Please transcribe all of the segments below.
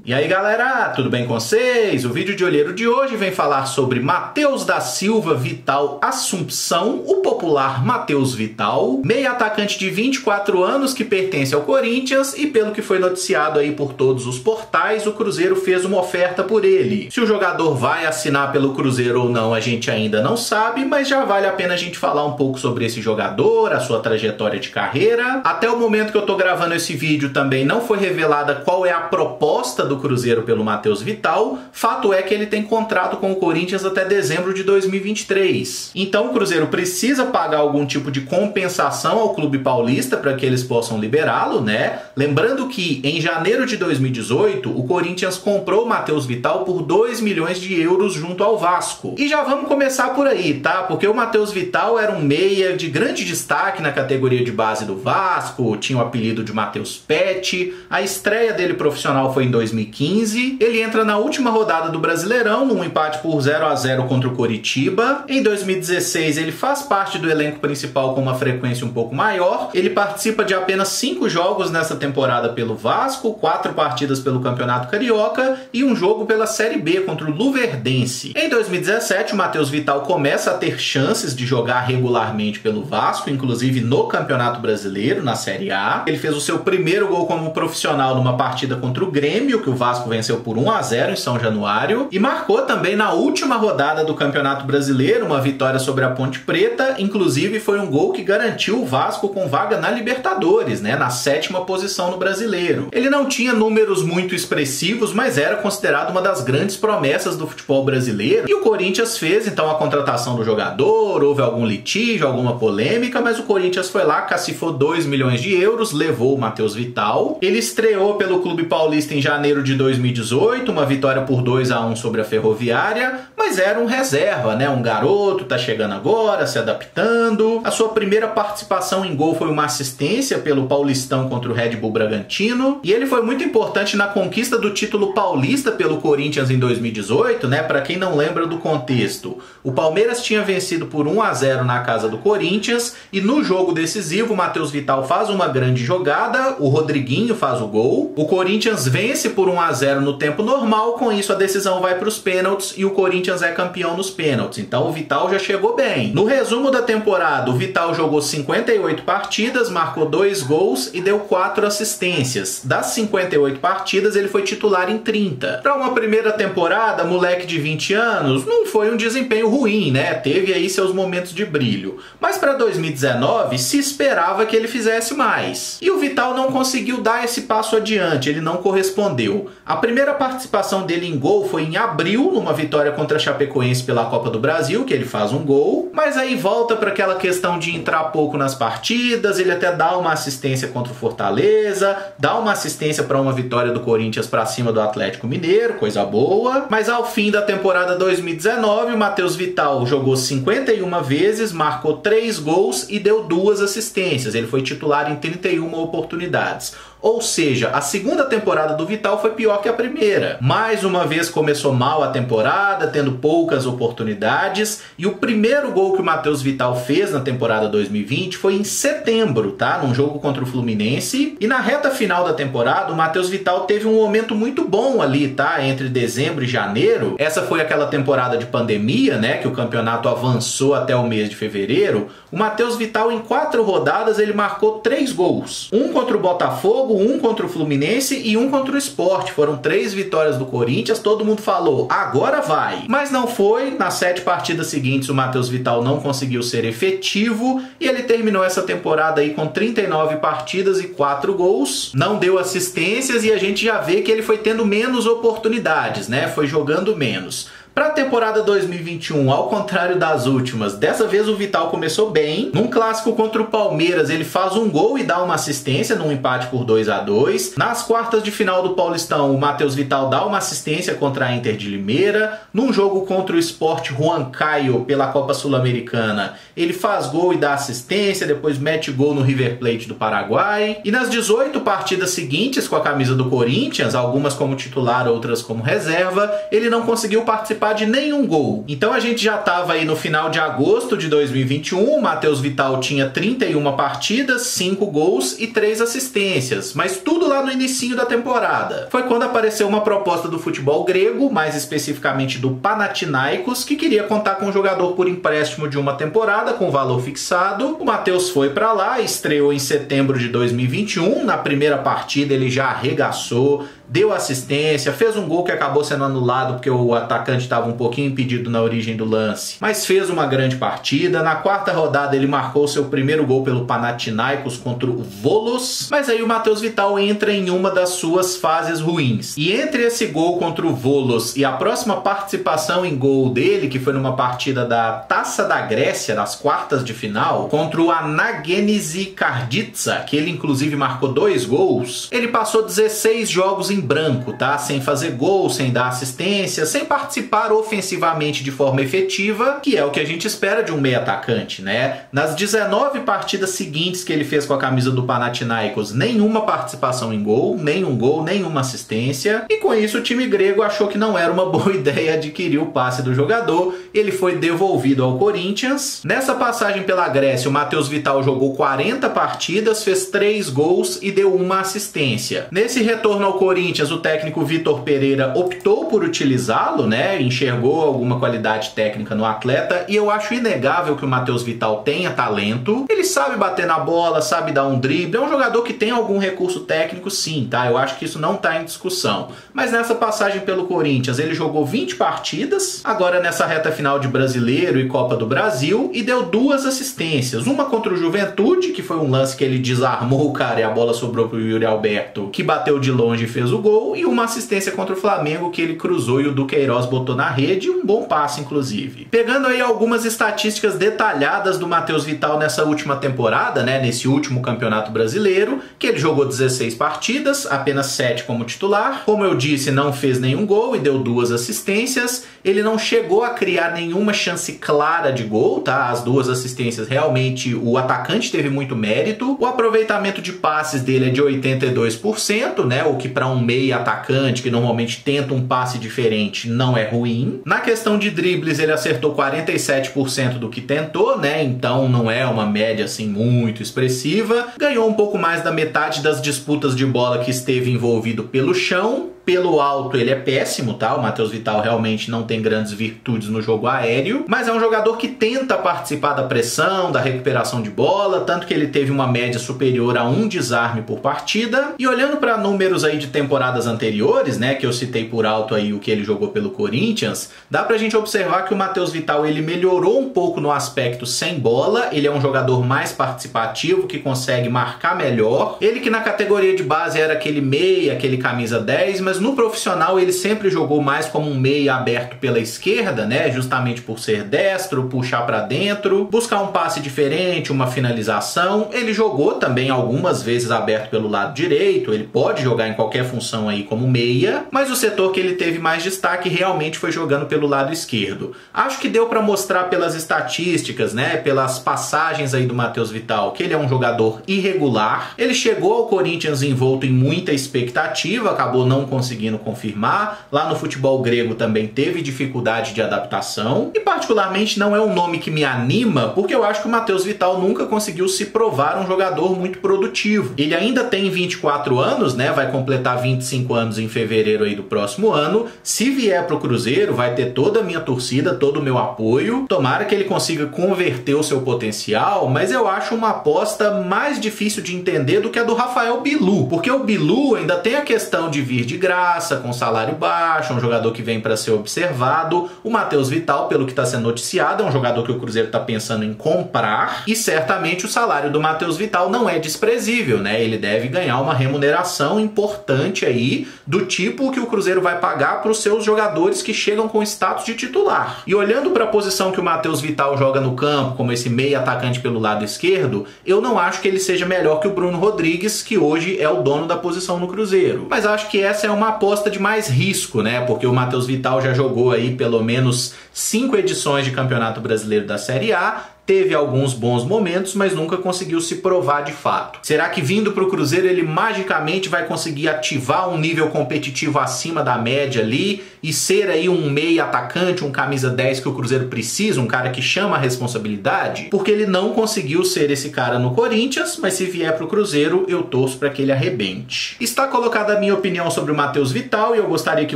E aí galera, tudo bem com vocês? O vídeo de olheiro de hoje vem falar sobre Matheus da Silva Vital Assumpção, o popular Matheus Vital, meio atacante de 24 anos que pertence ao Corinthians e pelo que foi noticiado aí por todos os portais, o Cruzeiro fez uma oferta por ele. Se o jogador vai assinar pelo Cruzeiro ou não, a gente ainda não sabe, mas já vale a pena a gente falar um pouco sobre esse jogador, a sua trajetória de carreira. Até o momento que eu tô gravando esse vídeo também não foi revelada qual é a proposta do Cruzeiro pelo Matheus Vital. Fato é que ele tem contrato com o Corinthians até dezembro de 2023. Então o Cruzeiro precisa pagar algum tipo de compensação ao clube paulista para que eles possam liberá-lo, né? Lembrando que em janeiro de 2018 o Corinthians comprou o Matheus Vital por 2 milhões de euros junto ao Vasco. E já vamos começar por aí, tá? Porque o Matheus Vital era um meia de grande destaque na categoria de base do Vasco, tinha o apelido de Matheus Pet. A estreia dele profissional foi em 2015. Ele entra na última rodada do Brasileirão, num empate por 0-0 contra o Coritiba. Em 2016 ele faz parte do elenco principal com uma frequência um pouco maior. Ele participa de apenas 5 jogos nessa temporada pelo Vasco, 4 partidas pelo Campeonato Carioca e um jogo pela Série B contra o Luverdense. Em 2017 o Matheus Vital começa a ter chances de jogar regularmente pelo Vasco, inclusive no Campeonato Brasileiro, na Série A. Ele fez o seu primeiro gol como profissional numa partida contra o Grêmio, que o Vasco venceu por 1-0 em São Januário, e marcou também na última rodada do Campeonato Brasileiro uma vitória sobre a Ponte Preta. Inclusive foi um gol que garantiu o Vasco com vaga na Libertadores, né, na 7ª posição no Brasileiro. Ele não tinha números muito expressivos, mas era considerado uma das grandes promessas do futebol brasileiro, e o Corinthians fez então a contratação do jogador. Houve algum litígio, alguma polêmica, mas o Corinthians foi lá, cacifou 2 milhões de euros, levou o Matheus Vital. Ele estreou pelo clube paulista em janeiro de 2018, uma vitória por 2-1 sobre a Ferroviária, mas era um reserva, né? Um garoto, tá chegando agora, se adaptando. A sua primeira participação em gol foi uma assistência pelo Paulistão contra o Red Bull Bragantino, e ele foi muito importante na conquista do título paulista pelo Corinthians em 2018, né? Para quem não lembra do contexto, o Palmeiras tinha vencido por 1-0 na casa do Corinthians, e no jogo decisivo o Matheus Vital faz uma grande jogada, o Rodriguinho faz o gol, o Corinthians vence por 1-0 no tempo normal. Com isso a decisão vai para os pênaltis e o Corinthians é campeão nos pênaltis. Então o Vital já chegou bem. No resumo da temporada, o Vital jogou 58 partidas, marcou 2 gols e deu 4 assistências. Das 58 partidas ele foi titular em 30. Para uma primeira temporada, moleque de 20 anos, não foi um desempenho ruim, né? Teve aí seus momentos de brilho. Mas para 2019 se esperava que ele fizesse mais. E o Vital não conseguiu dar esse passo adiante, ele não correspondeu. A primeira participação dele em gol foi em abril, numa vitória contra a Chapecoense pela Copa do Brasil, que ele faz um gol, mas aí volta para aquela questão de entrar pouco nas partidas. Ele até dá uma assistência contra o Fortaleza, dá uma assistência para uma vitória do Corinthians para cima do Atlético Mineiro, coisa boa, mas ao fim da temporada 2019, o Matheus Vital jogou 51 vezes, marcou 3 gols e deu 2 assistências. Ele foi titular em 31 oportunidades. Ou seja, a segunda temporada do Vital foi pior que a primeira. Mais uma vez começou mal a temporada, tendo poucas oportunidades, e o primeiro gol que o Matheus Vital fez na temporada 2020 foi em setembro, tá? Num jogo contra o Fluminense. E na reta final da temporada, o Matheus Vital teve um momento muito bom ali, tá? Entre dezembro e janeiro. Essa foi aquela temporada de pandemia, né? Que o campeonato avançou até o mês de fevereiro. O Matheus Vital, em 4 rodadas, ele marcou 3 gols. Um contra o Botafogo, um contra o Fluminense e um contra o Sport. Foram 3 vitórias do Corinthians. Todo mundo falou, agora vai. Mas não foi. Nas 7 partidas seguintes o Matheus Vital não conseguiu ser efetivo e ele terminou essa temporada aí com 39 partidas e 4 gols. Não deu assistências e a gente já vê que ele foi tendo menos oportunidades, né? Foi jogando menos. Para a temporada 2021, ao contrário das últimas, dessa vez o Vital começou bem. Num clássico contra o Palmeiras, ele faz um gol e dá uma assistência num empate por 2-2. Nas quartas de final do Paulistão, o Matheus Vital dá uma assistência contra a Inter de Limeira. Num jogo contra o Sport Huancayo pela Copa Sul-Americana, ele faz gol e dá assistência, depois mete gol no River Plate do Paraguai. E nas 18 partidas seguintes com a camisa do Corinthians, algumas como titular, outras como reserva, ele não conseguiu participar participar de nenhum gol. Então a gente já estava aí no final de agosto de 2021, o Matheus Vital tinha 31 partidas, 5 gols e 3 assistências, mas tudo lá no inicinho da temporada. Foi quando apareceu uma proposta do futebol grego, mais especificamente do Panathinaikos, que queria contar com um jogador por empréstimo de uma temporada com valor fixado. O Matheus foi para lá, estreou em setembro de 2021, na primeira partida ele já arregaçou, deu assistência, fez um gol que acabou sendo anulado porque o atacante estava um pouquinho impedido na origem do lance, mas fez uma grande partida. Na quarta rodada ele marcou seu primeiro gol pelo Panathinaikos contra o Volos, mas aí o Matheus Vital entra em uma das suas fases ruins. E entre esse gol contra o Volos e a próxima participação em gol dele, que foi numa partida da Taça da Grécia, nas quartas de final, contra o Anagenisi Karditsa, que ele inclusive marcou 2 gols, ele passou 16 jogos em branco, tá? Sem fazer gol, sem dar assistência, sem participar ofensivamente de forma efetiva, que é o que a gente espera de um meio atacante, né? Nas 19 partidas seguintes que ele fez com a camisa do Panathinaikos, nenhuma participação em gol, nenhuma assistência, e com isso o time grego achou que não era uma boa ideia adquirir o passe do jogador. Ele foi devolvido ao Corinthians. Nessa passagem pela Grécia, o Matheus Vital jogou 40 partidas, fez 3 gols e deu uma assistência. Nesse retorno ao Corinthians, o técnico Vitor Pereira optou por utilizá-lo, né? Enxergou alguma qualidade técnica no atleta, e eu acho inegável que o Matheus Vital tenha talento. Ele sabe bater na bola, sabe dar um drible, é um jogador que tem algum recurso técnico sim, tá? Eu acho que isso não tá em discussão. Mas nessa passagem pelo Corinthians, ele jogou 20 partidas, agora nessa reta final de Brasileiro e Copa do Brasil, e deu 2 assistências. Uma contra o Juventude, que foi um lance que ele desarmou o cara e a bola sobrou pro Yuri Alberto, que bateu de longe e fez o gol, e uma assistência contra o Flamengo que ele cruzou e o Duqueiroz botou na rede, um bom passe inclusive. Pegando aí algumas estatísticas detalhadas do Matheus Vital nessa última temporada, né, nesse último Campeonato Brasileiro, que ele jogou 16 partidas, apenas 7 como titular. Como eu disse, não fez nenhum gol e deu 2 assistências. Ele não chegou a criar nenhuma chance clara de gol, tá? As 2 assistências realmente o atacante teve muito mérito. O aproveitamento de passes dele é de 82%, né? O que para um meia atacante que normalmente tenta um passe diferente não é ruim. Na questão de dribles, ele acertou 47% do que tentou, né? Então não é uma média assim muito expressiva. Ganhou um pouco mais da metade das disputas de bola que esteve envolvido pelo chão. Pelo alto ele é péssimo, tá? O Matheus Vital realmente não tem grandes virtudes no jogo aéreo, mas é um jogador que tenta participar da pressão, da recuperação de bola, tanto que ele teve uma média superior a 1 desarme por partida. E olhando para números aí de temporadas anteriores, né, que eu citei por alto aí o que ele jogou pelo Corinthians, dá pra gente observar que o Matheus Vital ele melhorou um pouco no aspecto sem bola. Ele é um jogador mais participativo, que consegue marcar melhor. Ele que na categoria de base era aquele meia, aquele camisa 10, mas no profissional ele sempre jogou mais como um meia aberto pela esquerda, né? Justamente por ser destro, puxar para dentro, buscar um passe diferente, uma finalização. Ele jogou também algumas vezes aberto pelo lado direito, ele pode jogar em qualquer função aí como meia, mas o setor que ele teve mais destaque realmente foi jogando pelo lado esquerdo. Acho que deu para mostrar pelas estatísticas, né? Pelas passagens aí do Matheus Vital, que ele é um jogador irregular. Ele chegou ao Corinthians envolto em muita expectativa, acabou não conseguindo confirmar. Lá no futebol grego também teve dificuldade de adaptação, e particularmente não é um nome que me anima, porque eu acho que o Matheus Vital nunca conseguiu se provar um jogador muito produtivo. Ele ainda tem 24 anos, né? Vai completar 25 anos em fevereiro aí do próximo ano. Se vier pro Cruzeiro, vai ter toda a minha torcida, todo o meu apoio. Tomara que ele consiga converter o seu potencial, mas eu acho uma aposta mais difícil de entender do que a do Rafael Bilu, porque o Bilu ainda tem a questão de vir de graça, com salário baixo, um jogador que vem para ser observado. O Matheus Vital, pelo que está sendo noticiado, é um jogador que o Cruzeiro está pensando em comprar, e certamente o salário do Matheus Vital não é desprezível, né? Ele deve ganhar uma remuneração importante aí, do tipo que o Cruzeiro vai pagar para os seus jogadores que chegam com status de titular. E olhando para a posição que o Matheus Vital joga no campo, como esse meia atacante pelo lado esquerdo, eu não acho que ele seja melhor que o Bruno Rodrigues, que hoje é o dono da posição no Cruzeiro. Mas acho que essa é uma aposta de mais risco, né? Porque o Matheus Vital já jogou aí pelo menos 5 edições de Campeonato Brasileiro da Série A, teve alguns bons momentos, mas nunca conseguiu se provar de fato. Será que vindo para o Cruzeiro ele magicamente vai conseguir ativar um nível competitivo acima da média ali e ser aí um meia atacante, um camisa 10 que o Cruzeiro precisa, um cara que chama a responsabilidade, porque ele não conseguiu ser esse cara no Corinthians, mas se vier pro Cruzeiro, eu torço para que ele arrebente. Está colocada a minha opinião sobre o Matheus Vital e eu gostaria que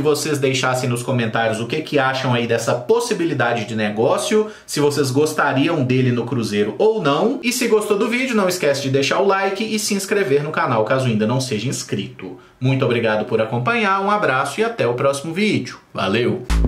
vocês deixassem nos comentários o que acham aí dessa possibilidade de negócio, se vocês gostariam dele no Cruzeiro ou não. E se gostou do vídeo, não esquece de deixar o like e se inscrever no canal caso ainda não seja inscrito. Muito obrigado por acompanhar, um abraço e até o próximo vídeo. Valeu!